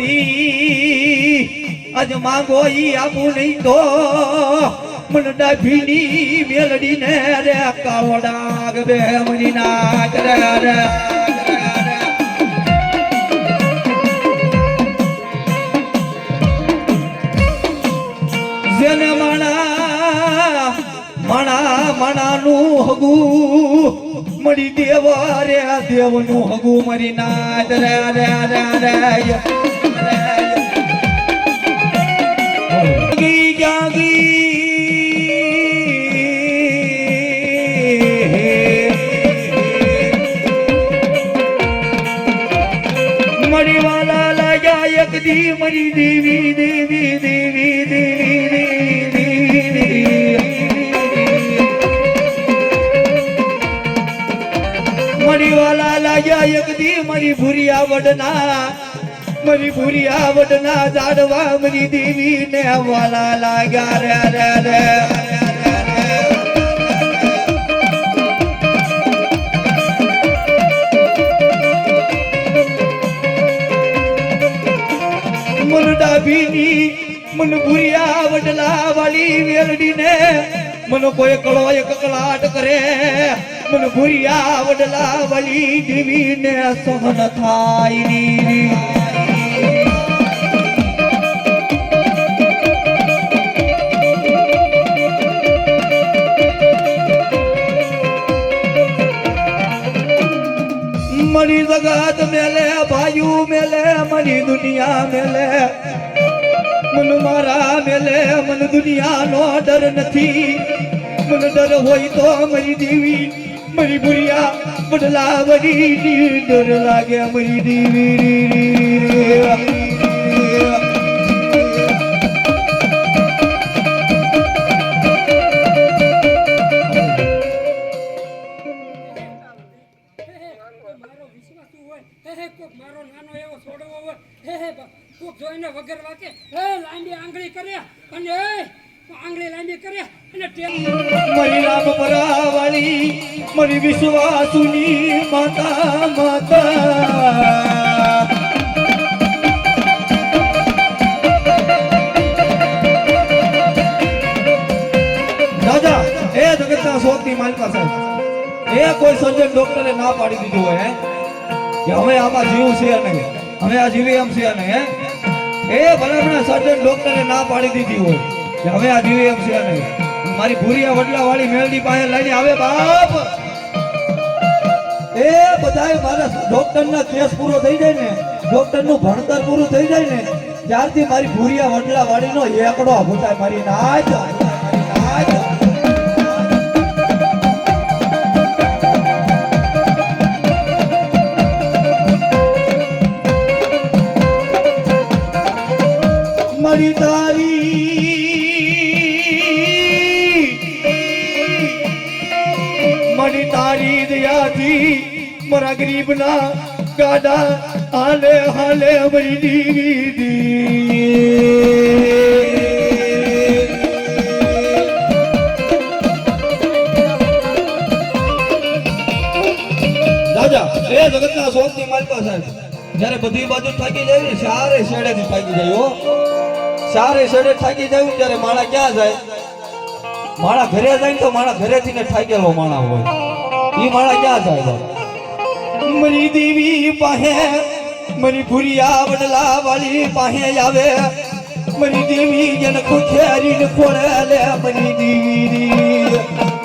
વસ્તી આજ માંગો ઈ આપું નહીં તો મન ડાભીની મેલડી ને રે કાળો ડાગ બે મની ના કરે રે જેને માણાનું હગું મળી દેવ રે દેવનું હગું મરી નાથ રે રે રે રે ગી જાગી મરી વાલા લાગ્યા એક દી મરી દેવી દેવી દેવી દેવી મરી વાલા લાગ્યા એક દી મરી ભૂરિયા વડના જાડવા મરી દેવી ને વાલા લાગ્યા રે રે રે મન ડાભીની મન ભૂરિયા વડલા વાળી વેલડી ને મન કોઈ કળો એક કકળાટ કરે મન ભૂરિયા વડલા વાળી દેવી ને સહન થાય ની મરી જગત મેલે ભાયુ મેલે મરી દુનિયા મેલે મન મારા મેલે મન દુનિયાનો ડર નથી મન ડર હોય તો મરી દેવી મરી ભૂરિયા બદલા વડી ડર લાગે મરી દેવી વગર વાકે લાંબી આંગળી કર્યા અને આંગળી લાંબી કર્યા અને મરી રામ પરાવાળી મરી વિશ્વાસુની માતા માતા દાદા એ જગતના શોખની માલિકા સાહેબ એ કોઈ સર્જન ડોક્ટરે ના પાડી દીધું હોય કે હવે આમાં જીવ છે નહીં હવે આ જીવી એમ છે નહીં એ બરાબર સર્જન ડોક્ટરે ના પાડી દીધી હોય કે હવે આ જીવી એમ છે નહીં મારી ભૂરિયા વડલા વાળી મેલડી પાસે લઈને આવે બાપ એ બધાય મારા ડોક્ટરના કેસ પૂરો થઈ જાય ને ડોક્ટરનું ભણતર પૂરું થઈ જાય ને ત્યારથી મારી ભૂરિયા વડલા વાળીનો એકડો ભૂતાય મારી નાચ મરી તારી દયાથી મારા ગરીબના ગાડા હાલે હાલે મરી દીવી રાજા એ જગતના શોખની માલિકા સાહેબ જ્યારે બધી બાજુ થાકી જાય ને સારે શેડેથી થાકી જાય હો સારે શેડે થાકી જાય ત્યારે માણા ક્યાં જાય માણા ઘરે જાય તો માણા ઘરેથી ને થાકેલો માણા હોય ઈ માણા ક્યાં જાય મરી દેવી પાસે મરી ભૂરિયા વડલા વાળી પાસે આવે મરી દેવી જન ખુખેરી ખોળે લે મરી દેવી